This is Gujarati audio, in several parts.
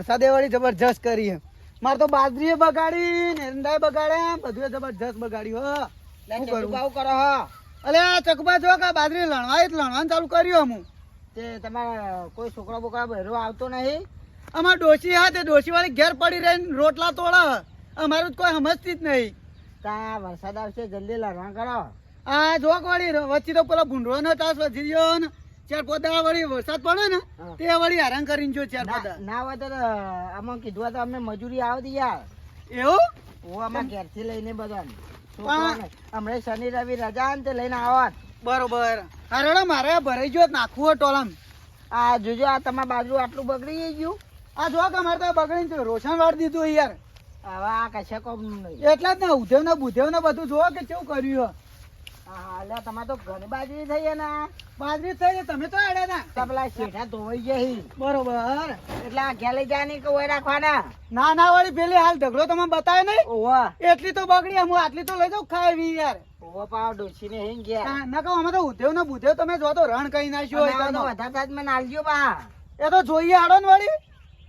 વરસાદે વળી જબરજસ્ત કરી. મારે તો બાજરીએ બગાડી, એરંડાએ બગાડ્યા, બધું જબરજસ્ત બગાડ્યું. હ શું કરું? કરો હો. અલે ચકબા જો કે બાજરી લણવાનું ચાલુ કર્યું હું. તે તમારા કોઈ છોકરા બોકરા બહેરો આવતો નહીં? અમાર ડોશી હા તે ડોશી વાળી ઘેર પડી રહીને રોટલા તોડા. અમારું તો કોઈ સમજતી જ નહીં. તા વરસાદ આવશે જલ્દી લડવા કરો. આ જોક વળી વચ્ચે તો પેલા ભૂંડરો નો તાસ વધી ગયો ને ચાર પોતા વળી વરસાદ પડે ને તે વળી હેરાન કરીને જો ચાર પોતા. ના હોય તો આમાં કીધું તો અમે મજૂરી આવતી યાર. એવું હું આમાં ઘેરથી લઈને બધા હમણાં શનિ રવિ રજા ને તે લઈને આવત. બરોબર. હારડો મારે ભરાઈ ગયો નાખવું હોય ટોલામ. આ જોજો આ તમારા બાજુ આટલું બગડી ગયું. આ જો કે અમારે તો બગડીને રોશન વાળી દીધું યાર. હવે આ કશા કોમ નહીં. એટલે જ ને ઉધેવ ને બુધેવ ને બધું જોવો કે કેવું કર્યું. હા એટલે તમારે તો ઘણી બાજરી થઈ ને. બાજરી થઈ તમે તો આડ્યા ના તો પેલા શેઠા ધોવાઈ ગયા. બરોબર. એટલે આ ઘેર લઈ જાય નહીં કે ઓય રાખવાના. ના ના વાળી પેલી હાલ ઢગલો તમે બતાવે નહીં. ઓવા એટલી તો બગડી હું આટલી તો લઈ જાઉં ખાવી યાર. ઓવા પાવ ડોસી ને હેંગ ગયા. ના કહો અમે તો ઉધેવ ને બુધેવ તમે જો તો રણ કઈ નાખ્યો હોય તો વધારે મને આલજો બા. એ તો જોઈએ આડો ને વળી.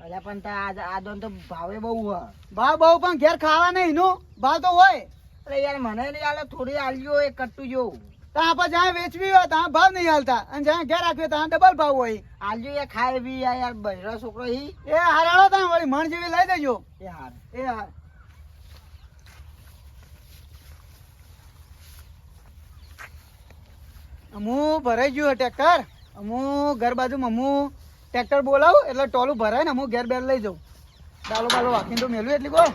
એટલે પણ આદોન તો ભાવે બહુ હ. ભાવ બહુ પણ ઘેર ખાવા નહીં નો ભાવ તો હોય. અરે યાર મને નહીં આલે થોડી આલજો એક કટ્ટું જેવું. ત્યાં આપણે જ્યાં વેચવી હોય ત્યાં ભાવ નહીં હાલતા અને જ્યાં ઘેર રાખવી ત્યાં ડબલ ભાવ હોય. આલજો એ ખાય બી યાર બહેરો છોકરો હી. એ હારાડો ત્યાં વળી મણ જેવી લઈ દેજો. એ હાર એ હાર. હું ભરાઈ ગયું ટ્રેક્ટર. હું ઘર બાજુમાં હું ટ્રેક્ટર બોલાવું એટલે ટોલું ભરાય ને હું ઘેર બેર લઈ જાઉં. ડાલો બાલો વાંકીને તો મેળવું એટલી કોઈ.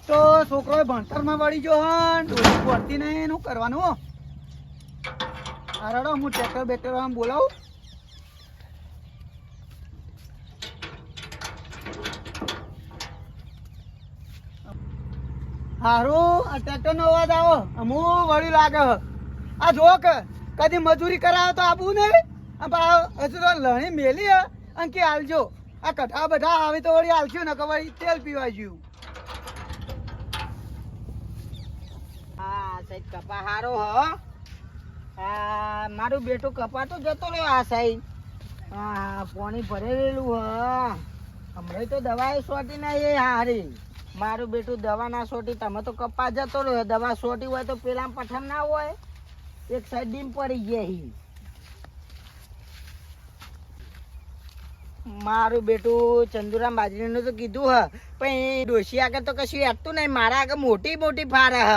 તો છોકરો ભણતરમાં વળી ગયો હન પડતી નહીં એનું કરવાનું. હારાડો હું ટ્રેક્ટર બેક્ટર આમ બોલાવું. હારું આ ટ્રેક્ટર નો અવાજ આવો હું વળી લાગે. આ જો કે કદી મજૂરી કરાવે તો આપવું નહીં. હજુ તો લણી મેલી અને કે હાલજો. આ કઠા બધા આવી તો વળી હાલશું ને કે વળી તેલ પીવા ગયું. હા સાહેબ કપા હારો હ. મારું બેટું કપા તો જતો રહ્યો આ સાહેબ. હા પાણી ભરેલું હ. હમણાં તો દવા સોટી ના એ હારી. મારું બેટું દવા ના સોટી તમે તો કપા જતો રહ્યો. દવા સોટી હોય તો પેલા પઠમ ના હોય. એક સાઈડ ડીમ પડી ગયા. મારું બેટું ચંદુરામ બાજરીનું તો કીધું હ પણ ડોશી આગળ તો કશું એટતું નહીં. મારા આગળ મોટી મોટી ફારે હ.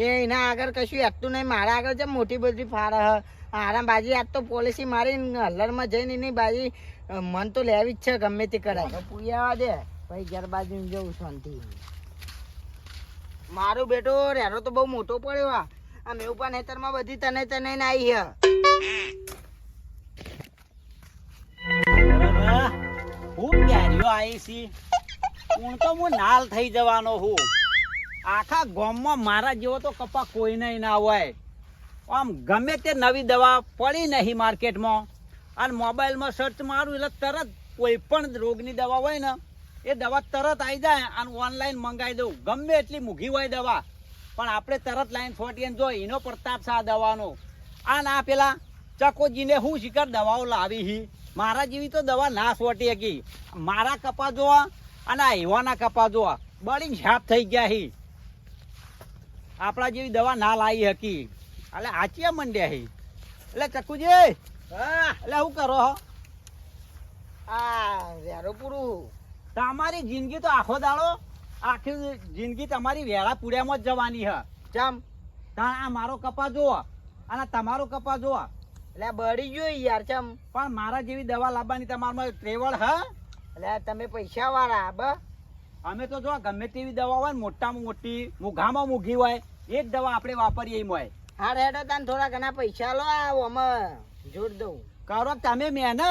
એના આગળ કશું એટતું નહીં. મારા આગળ છે મોટી બધી ફારે હ. આરામ બાજી આજ તો પોલિસી મારીને હલ્લરમાં જઈને એની બાજી મન તો લેવી જ છે ગમે તે કરાય. પૂયા દે ભાઈ ઘર બાજુ જવું શાંતિ. મારું બેટો રેરો તો બહુ મોટો પડ્યો. આ મેઉપા નેતરમાં બધી તને તને આવી હ. હું ક્યારીઓ આવી છી. હું તો હું નાલ થઈ જવાનો હું. આખા ગામમાં મારા જેવો તો કપા કોઈ નહીં ના હોય. આમ ગમે તે નવી દવા પડી નહીં માર્કેટમાં અને મોબાઈલમાં સર્ચ મારું એટલે તરત કોઈ પણ રોગની દવા હોય ને એ દવા તરત આવી જાય અને ઓનલાઈન મંગાવી દઉં. ગમે એટલી મૂઘી હોય દવા પણ આપણે તરત લાઈન ફોટીને જો એનો પ્રતાપ છે આ દવાનો. આ ના પેલા ચકોજીને હું શિકાર દવાઓ લાવી હી. મારા જેવી તો દવા ના સોટી હતી. મારા કપા જોવા અને આ એવાના કપા જોવા બળીને છાપ થઈ ગયા હી. આપણા જેવી દવા ના લાવી હતી એટલે આચિયા મંડ્યા હી. એટલે ચકુજી એટલે શું કરો હો? આ રેરો પૂરું. તમારી જિંદગી તો આખો દાડો આખી જિંદગી તમારી વેળા પૂર્યામાં જ જવાની હ. ચમ આ મારો કપા જોવા અને તમારો કપા જોવા એટલે બળી ગયો યાર. ચમ પણ મારા જેવી દવા લાવવાની તમારામાં ટ્રેવલ હ. એટલે તમે પૈસા વાળા બ. અમે તો જો ગમે તેવી દવા હોય ને મોટામાં મોટી મૂઘામાં મૂઘી હોય એ જ દવા આપણે વાપરીએ એમ હોય. હા રેડો તને થોડા ઘણા પૈસા લો અમે જોડ દઉં. કરો તમે મહેનત.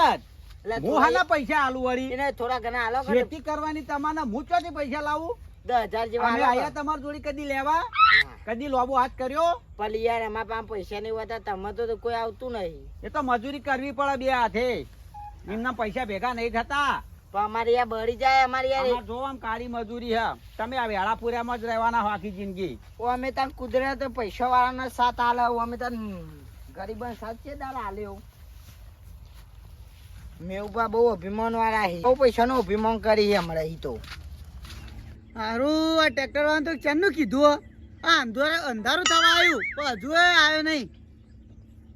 એટલે હું હાના પૈસા આલુ વળી એને થોડા ઘણા હાલો. ખેતી કરવાની તમારે હું ચોથી પૈસા લાવું? 10,000 જેવા અમે હાલો. આયા તમારી જોડી કદી લેવા કદી લોબો હાથ કર્યો? પણ યાર એમાં પાસે પૈસા નહીં હોતા. તમે તો કોઈ આવતું નહીં. એ તો મજૂરી કરવી પડે બે હાથે. એમના પૈસા ભેગા નહીં થતા. પણ અમારે યાર બળી જાય. અમારે યાર અમાર જો આમ કાળી મજૂરી હે. તમે આ વેળાપુરામાં જ રહેવાના હો આખી જિંદગી. અમે તને કુદરત પૈસા વાળાના સાથ હાલે. અમે તને ગરીબોને સાથ છે દાળ હાલ્યો. મેઉભા બહુ અભિમાન વાળા છે, બહુ પૈસાનો અભિમાન કરી છે હમણાં ઈ તો. હારું આ ટ્રેક્ટર વાળા તો ચેનનું કીધું હો? આ અંધારું થવા આવ્યું પણ હજુ આવ્યો નહીં.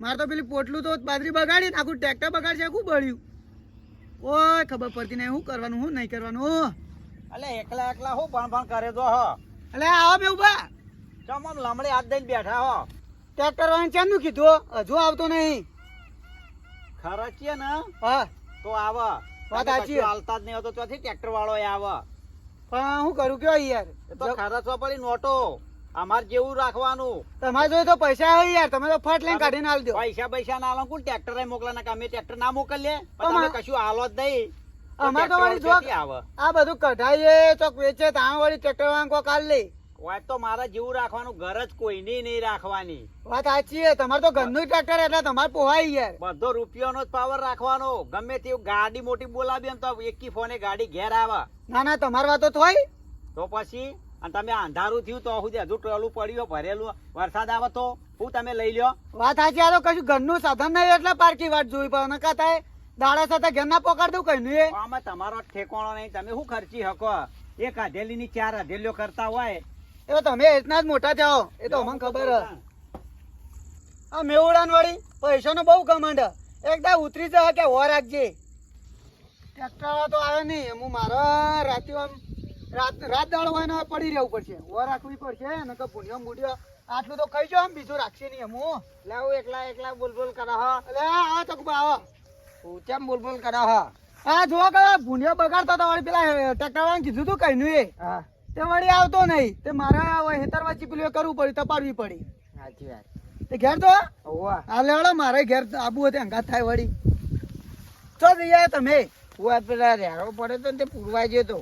મારે તો પેલી પોટલું તો બાજરી બગાડી આખું ટ્રેક્ટર બગાડશે, આખું બળ્યું. ઓય ખબર પડતી નહીં શું કરવાનું શું નહીં કરવાનું. અલે એકલા એકલા હું ભણ કરે તો હ એટલે આવો બે ઉભા. ચમ આમ લમડે હાથ દઈને બેઠા હો. ટ્રેક્ટર વાળા ચેનનું કીધું હો? હજુ આવતો નહીં. ખર્ચીએ ને હા તો આવ. વાત તમે સાચી. કશું હાલતા જ નહીં હોતો ત્યાંથી ટ્રેક્ટર વાળો આવે. પણ હું કરું કયો યાર, એ તો ખર્ચવા પડી નોટો. અમાર જેવું રાખવાનું. તમારે જોડે તો પૈસા હોય યાર, તમે તો ફટ લઈને કાઢીને આલ દો. પૈસા ના આલો કોણ ટ્રેક્ટર મોકલા ના અમે ટ્રેક્ટર ના મોકલીએ પણ અમાર- તમે કશું આલો જ નહીં. તો અમારે તો ટ્રેક્ટર વળી જો ક્યાંથી આવે? આ બધું કઢાઈએ ચોક વેચે ત્યાં વળી ટ્રેક્ટર વાળા કોઈ કાલ લે. વાત તો મારા જેવું રાખવાનું, ઘર જ કોઈની નહીં રાખવાની. વાત સાચી છે, તમારે તો ઘરનું ટ્રેક્ટર એટલે તમારે પોહાય યાર. બધો રૂપિયાનો જ પાવર રાખવાનો. ગમે તેવું ગાડી મોટી બોલાવી ને તો એકી ફોને ગાડી ઘેર આવે. ના ના તમારી વાતો થોય. તો પછી અને તમે અંધારું થયું તો સુધી હજુ ટોલું પડ્યું ભરેલું, વરસાદ આવે તો હું તમે લઈ લ્યો. વાત સાચી, આ તો કશું ઘરનું સાધન નહીં એટલે પારકી વાત જોઈ પણ નકા થાય દાડા સાથે ઘર ના પોકાડ દઉં કઈ નહીં. આમાં તમારો ઠેકોણો નહીં, તમે શું ખર્ચી શકો? એક હથેલી ની 4 હથેલીઓ કરતા હોય. એ તો તમે એટલા જ મોટા જાઓ, એ તો અમને ખબર હે. આ મેવડાન વળી પૈસાનો બહુ ઘમંડ હે. એકદા ઉતરી જાય કે હો રાખજે. ટ્રેક્ટર તો આવે નહીં, હું મારા રાતે આમ રાત દાડો હોય ને પડી રહેવું પડશે, હો રાખવી પડશે. ને કે ભૂંડિયો મૂડિયો આટલું તો ખાઈ જાઓ, બીજું રાખશે નહીં હું. લાવું એકલા એકલા બોલબોલ કરો હો. એટલે આ ચકબા આવો. હું કેમ બોલબોલ કરો હો? હા જો કે ભૂંડિયો બગાડતો તો વળી પેલા ટ્રેક્ટર વાળાને કીધું તું કઈ નું એ હા તે વળી આવતો નહીં, તે મારા હેતરવા ચીપલીઓ કરવું પડ્યું, તપાડવી પડી. સાચી વાત. તે ઘેર તો ઓવા હા લેવડો મારે ઘેર આબુ હતી અંગાત થાય વળી. ચો જઈ આયા તમે? ઓવા પેલા રેડો પડે તો ને તે પૂરવા ગયો તો.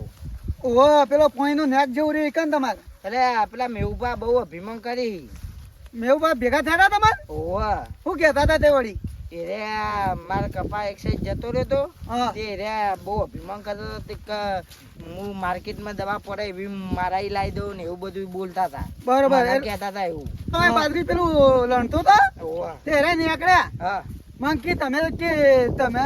ઓહો પેલો પોઈનું નેક જેવું રહ્યું કન તમારે. એટલે પેલા મેઉભા બહુ અભિમાન કરી. મેવું ભેગા થયા તા તમારે? ઓવા શું કહેતા હતા તે વળી? એ રે મારા કપા એક સાઈડ જતો રહ્યો તો હા તે રે બહુ અભિમાન કરતો હતો તે કે હું માર્કેટમાં દવા પડે એવી મારા લાવી દઉં ને એવું બધું બોલતા હતા. બરોબર. મને કહેતા હતા એવું. તમે બાજરી પેલું લણતો હતા ઓવા ત્યારે નીકળ્યા. હા મન કે તમે કે તમે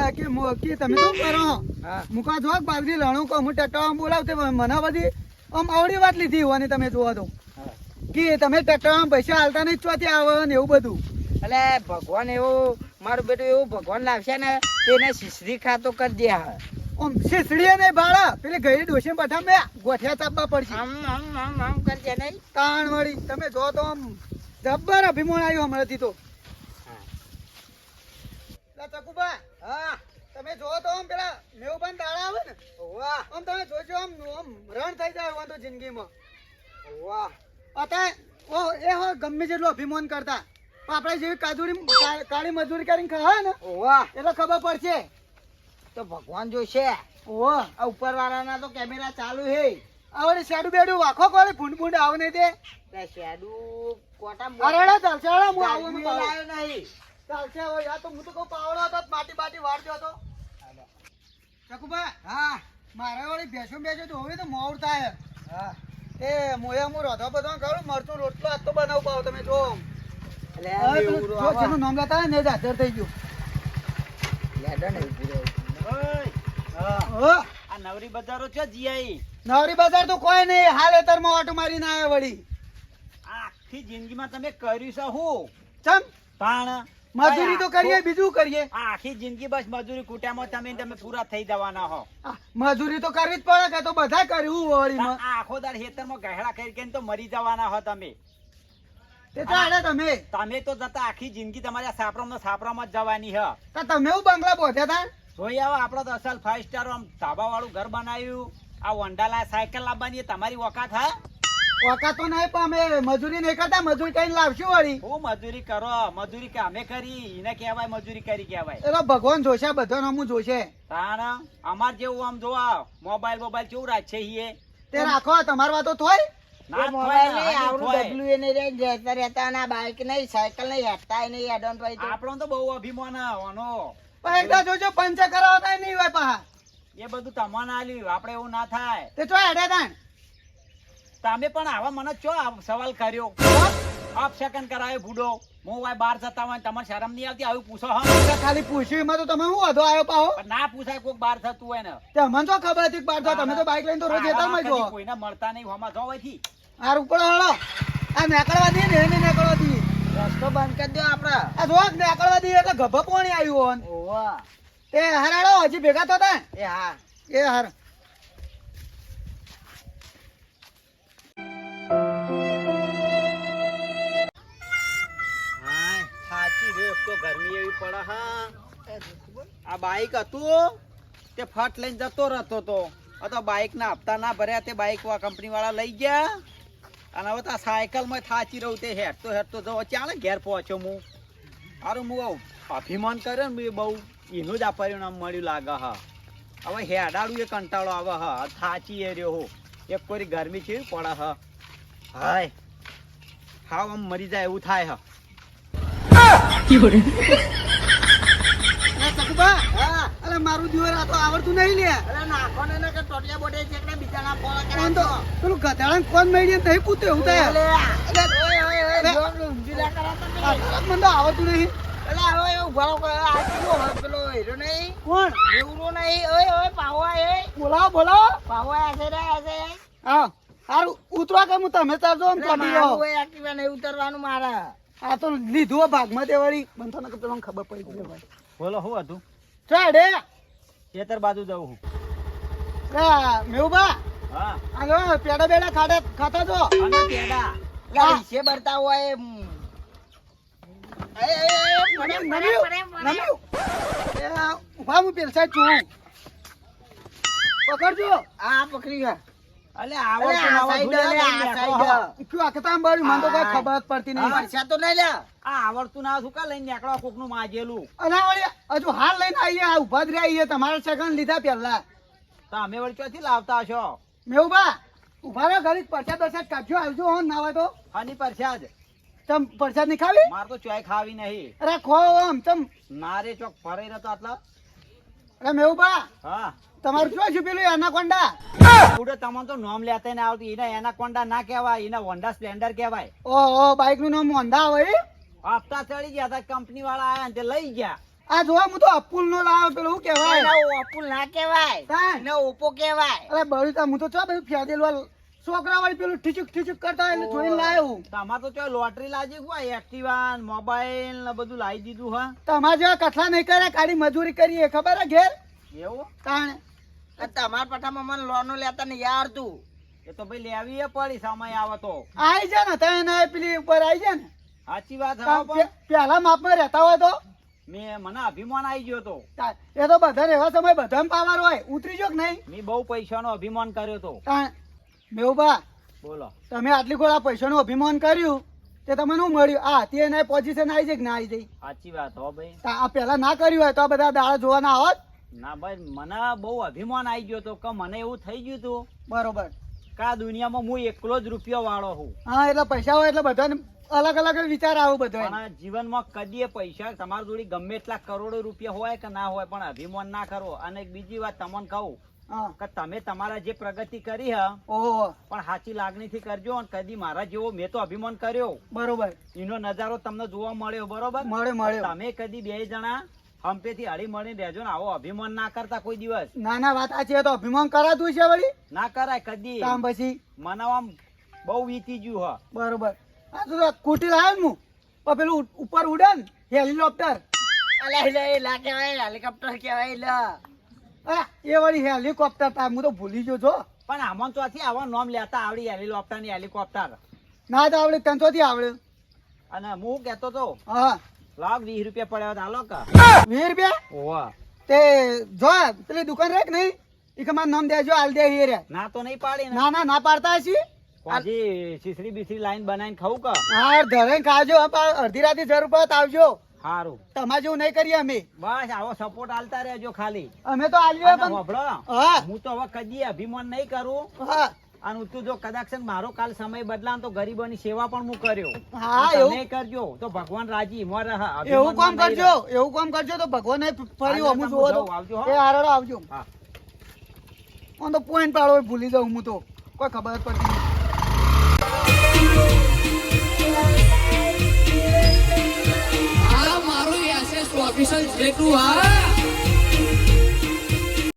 શું કરો? હા મુકા જો બાજરી લણું કહું હું ટ્રેક્ટર બોલાવતે મને બધી આમ આવડી વાત લીધી હોવાની તમે જોવા તો હા. કે તમે ટ્રેક્ટર પૈસા હાલતા નહીં ચોથી આવે ને એવું બધું. એટલે ભગવાન એવું મારું બેટું એવું ભગવાન લાવશે ને તેને શીશરી ખાતો કરી દે. હા આમ શીસડીએ નહીં ભાડા પેલી ગઈ ડોસી બઠા મેં ગોઠિયા ચાપવા પડશે. આમ કરજે નહીં. તાણ વળી તમે જો તો આમ જબ્બર અભિમાન આવ્યો હમણાંથી તો. લા ચકુબા હા તમે જો તો આમ પેલા મેવબાન દાડા આવે ને વાહ આમ તમે જોજો આમ રણ થઈ જાય વાંધો જિંદગીમાં. વાહ અત્યારે એ હો ગમે જેટલું અભિમાન કરતા પણ આપણે જેવી કાળી મજૂરી કરીને ખાવા ને વાહ એટલે ખબર પડશે. તો ભગવાન જોશે. ઓહો આ ઉપર વાળાના તો કેમેરા ચાલુ હે. આવડે શેડું બેડું વાખો કોલે ભૂંડ ભૂંડ આવે નહીં તે. તે શેડું કોટા અરે ચાલશે અરે હું આવું ચાલવી પાવડો. લાયો નહીં. ચાલશે હવે યાર તો હું તો કહું પાવડો હતો માટી બાટી વાળજો હતો. ચકુબા હા મારે વળી ભેંસો ભેંસો તો હવે તો મોડ થાય. હા એ મોયા હું રોધો બધો કરું મરચું રોટલો આજ તો બનાવું પાવ તમે જો. એટલે હવે આ પેલું બેવડું જો આવા. જેનું નામ લેતા હોય ને એ જ હાજર થઈ ગયું. લેડો ને ઊભી રહો. ઓય, હો, આ નવરી બજારો છે જીઆઈ. નવરી બજાર તો કોઈ નહીં, હાલ એતરમાં ઓટો મારીને આવ્યા વળી. આખી જિંદગીમાં તમે કર્યું છે હું ચમ પણ મજૂરી તો કરીએ બીજું કરીએ. આ આખી જિંદગી બસ મજૂરી કુટ્યામાં તમે પૂરા થઈ જવાના હો. આ મજૂરી તો કરવી જ પડે કે તો બધા કર્યું વળી આ આખો દાડ ખેતરમાં ગહેડા કરી કરીને તો મરી જવાના હો તમે. તે ચાલે તમે તમે તો જતા આખી જિંદગી તમારી સાપરામાં જ જવાની હ. તો તમે એવું બંગલા બોધ્યા હતા. જોઈ આવો આપડે તો અસલ 5 સ્ટાર આમ ધાબા વાળું ઘર બનાવ્યું. આ વંડાલા સાયકલ લાવવાની એ તમારી વકાત હા. વખત તો નહીં પણ અમે મજૂરી નહીં કરતા, મજૂરી કરીને લાવશું વળી. હું મજૂરી કરો મજૂરી કે અમે કરી એને કહેવાય મજૂરી કરી કહેવાય. એટલે ભગવાન જોશે બધો નમું જોશે. તાણ અમાર જેવું આમ જોવા મોબાઈલ કેવું રાખશે હીએ. તે રાખો તમારી વાતો થોય. ના એ મોબાઈલ નહીં, થાય, આવડું થાય. ડબલું એને રે રહેતા રહેતા અને આ બાઈક નહીં, સાયકલ નહીં, હેઠતા નહીં, એડોન ભાઈ તો. આપણો તો બહુ અભિમાન આનો. પણ એકદા જોજો પંચર કરાવતા નહીં હોય પાહા. એ બધું તમને આલ્યું આપડે એવું ના થાય. તે ચો હેડ્યા તાણ. તમે પણ આવા મને ચો સવાલ કર્યો. આપ સેકન્ડ કરાયો ભૂડો હું વાય બહાર જતા હોય તમને શરમ નહીં આવતી આવું પૂછો હા એટલે ખાલી પૂછ્યું એમાં તો તમે શું વાંધો આવ્યો પાહો પણ ના પૂછાય કોક બહાર થતું હોય ને તે અમને તો ખબર હતી કે બહાર જાઓ. તમે તો બાઈક લઈને તો રોજ જતા જ છો. કોઈને મળતા નહીં હોમાં જો હોયથી આ ઉપર હળો આ નીકળવા દઈએ ને એને નીકળવા દઈએ. રસ્તો બંધ કરી દો આપડે. આ જો નીકળવા દઈએ એટલે ગભા પાણી આવ્યું હોન. ઓવા એ હરાડો હજી ભેગા થતા એ હા એ હાર હાય સાચી રે એક તો ગરમી એવી પડે હા આ બાઈક હતું તે ફટ લઈને જતો રહેતો તો આ તો બાઈક ના હપ્તા ના ભર્યા તે બાઈક કંપની વાળા લઈ ગયા અને હવે તો સાયકલ માં થાચી રહું તે હેઠતો જવો ચાલે ઘેર પહોંચ્યો હું હારું હું અભિમાન કર્યો ને બહુ એનું જ આ પરિણામ મળ્યું લાગે હા હવે હેડાડું એ કંટાળો આવે હા થાચી એ રહ્યો હો એક કોઈ ગરમી છે પડે હા હાય હાવ આમ મરી જાય એવું થાય હા ચકુબા હા અરે મારું દિવસ આ તો આવડતું નહીં લે. અરે નાખો ને કે ટોટિયા બોટે છે કે બીજાના પોળા કોણ કરે તો પેલું ગધાડાને કોણ મેળીએ નહીં પૂછે એવું થાય. ઓય ઓય જોર ઊંધીલા કરા તો આ મને તો આવડતું નહીં. અલે હવે એવું ભરો કે આ કેવો હોય પેલો હીરો નહીં કોણ એવડો નહીં ઓય ઓય પાવા એ બોલાવો બોલાવો. પાવા આસે રે આસે હા સારું ઉતરો કે હું તમે ચાલજો આમ ચોટી જાઓ. ઓય એક્ટિવા નહીં ઉતરવાનું મારે આ તો લીધું ભાગમાં દેવાળી બંધો ને પેલો ખબર પડી ગઈ ભાઈ. બોલો શું હતું ચાડે ખેતર બાજુ જવું હું મેઉબા હા હાલો પેડા બેડા ખાતા જો. અને પેડા લા ઈસે બરતા હોય ઉભા હું પેલ સાઈડ છું. પકડજો. આ પકડી ગયા અલે અરે આવો આ સાઈડ અલે આ સાઈડ કયું આખતા બાળી મને તો કોઈ ખબર જ પડતી નહીં. પરસા તો નહીં લ્યા આ આવડતું ના શું કા લઈને નીકળવા કોક નું માજેલું અને વળી હજુ હાલ લઈને આવીએ આ ઉભા જ રહ્યા તમારા સેકન્ડ લીધા પહેલા. તો અમે વળી ક્યાંથી લાવતા છો મેઉબા ઉભા રહો ઘડી પરસાદ બરસાદ કાઢજો આવજો હો ના હોય તો. હની પરસાદ તમ પરસાદ નહીં ખાવી. માર તો ચોય ખાવી નહીં અરે ખો આમ તમ નારે ચોક ફરાઈ રહેતો આટલા અરે મેઉબા હા તમારું શું છે પેલું એનાકોન્ડા? ઉડે તમને તો નોમ લેતા ને આવતી એને એનાકોન્ડા ના કહેવાય એને હોન્ડા સ્પ્લેન્ડર કહેવાય ઓહો બાઈક નું નામ હોન્ડા હોય. હપ્તા ચડી ગયા હતા કંપની વાળા આયા ને તે લઈ ગયા આ જોવા હું તો અપુલ નો લાવ્યો પેલું શું કહેવાય. એનો ઓપુલ ના કહેવાય તાન. એનો ઓપો કહેવાય અરે બળી તા હું તો ચો બધું ફેદેલું છોકરા વાળી પેલું ઠીચુક કરતા હોય એટલે જોઈને લાવ્યો. તમારે તો ચોય લોટરી લાજી હોય એક્ટિવા મોબાઈલ ને બધું લાવી દીધું હા તમારે જેવા કથલા નહીં કર્યા ખાલી મજૂરી કરીએ ખબર હે ઘેર એવું તાણે. તમારા પઠામાં મને લોનો લેતા ને યાર તું એ તો ભાઈ લેવી પડી સમય આવે તો આઈ જા ને તમે પેલી ઉપર આઈ જા ને. સાચી વાત હા પણ પેલા માપમાં રહેતા હોય તો મને અભિમાન આવી ગયો તો એ તો બધા એવા સમય બધા પાવર હોય ઉતરી જો કે નહીં. મેં બહુ પૈસાનો અભિમાન કર્યો તો તાણે. મેઉબા બોલો તમે આટલી ગોળા પૈસાનું અભિમાન કર્યું તે તમને શું મળ્યું? આ તે એના પોઝિશન આવી જાય કે ના આવી જાય? સાચી વાત હો ભાઈ આ પેલા ના કર્યું હોય તો આ બધા દાડા જોવા ના આવત. ના ભાઈ મને બહુ અભિમાન આવી ગયો તો કે મને એવું થઈ ગયું હતું બરોબર. કે આ દુનિયામાં હું એકલો જ રૂપિયો વાળો હું હા એટલે પૈસા હોય એટલે બધાને અલગ અલગ વિચાર આવે બધો. પણ જીવનમાં કદીએ પૈસા તમારી જોડે ગમે એટલા કરોડો રૂપિયા હોય કે ના હોય પણ અભિમાન ના કરો. અને એક બીજી વાત તમને કહું હા કે તમે તમારા જે પ્રગતિ કરી હ ઓહો પણ સાચી લાગણીથી કરજો અને કદી મારા જેવો મેં તો અભિમાન કર્યો બરોબર. એનો નજારો તમને જોવા મળ્યો બરોબર મળ્યો. તમે કદી બે જણા હંપેથી હળી મળીને રહેજો ને આવો અભિમાન ના કરતા કોઈ દિવસ ના ના વાત આ છે તો અભિમાન કરાતું છે વળી ના કરાય કદી કામ પછી. મને આમ બહુ વીતી ગયું હ બરોબર. આ તો કુટી લાવ્યો ને હું પણ પેલું ઉપર ઉડે ને હેલિકોપ્ટર. અલે લે લા કહેવાય હેલિકોપ્ટર કહેવાય લે અરે એ વળી હેલિકોપ્ટર તા હું તો ભૂલી ગયો છો. પણ આમાં ચોથી આવા નોમ લેતા આવડી હેલિકોપ્ટર ની હેલિકોપ્ટર ના તો આવડે તને ચોથી આવડે. અને હું કેતો તો હા લાખ 20 રૂપિયા પડ્યા હતા હાલો કા 20 રૂપિયા ઓવા તે જો પેલી દુકાન રેક નહીં એ કે મારું નામ દેજો હાલ દે હીરે. ના તો નહીં પાડી ને ના ના ના પાડતા હશી. પાછી સિસરી બિસરી લાઈન બનાવીને ખાવું કા હા ધરે ખાજો અડધી રાતે જરૂર પડે આવજો. સારું તમારે જેવું નહીં કરીએ અમે. બસ આવો સપોર્ટ આલતા રહેજો ખાલી અમે તો આલીએ અને પણ હોભળો, હા હું તો હવે કદી અભિમાન નહીં કરું હા અને તું જો કદાચ છે ને મારો કાલ સમય બદલાન તો ગરીબોની સેવા પણ હું કર્યો. હા, અને એવું. તમે કરજો તો ભગવાન રાજી મોર રહે. એવું કામ અભિમાનમાં નહીં કરજો રહે. એવું કામ કરજો તો ભગવાન ફરી હાલો, અમુક તમે જોવો તો જાઓ, આવજો, હો. એ હારડો આવજો. હા. હું તો પોઈન્ટ પાડો ભૂલી જાઉં હું તો કોઈ ખબર જ પડતી નહીં. સ્પેશિયલ બ્રેકનું આ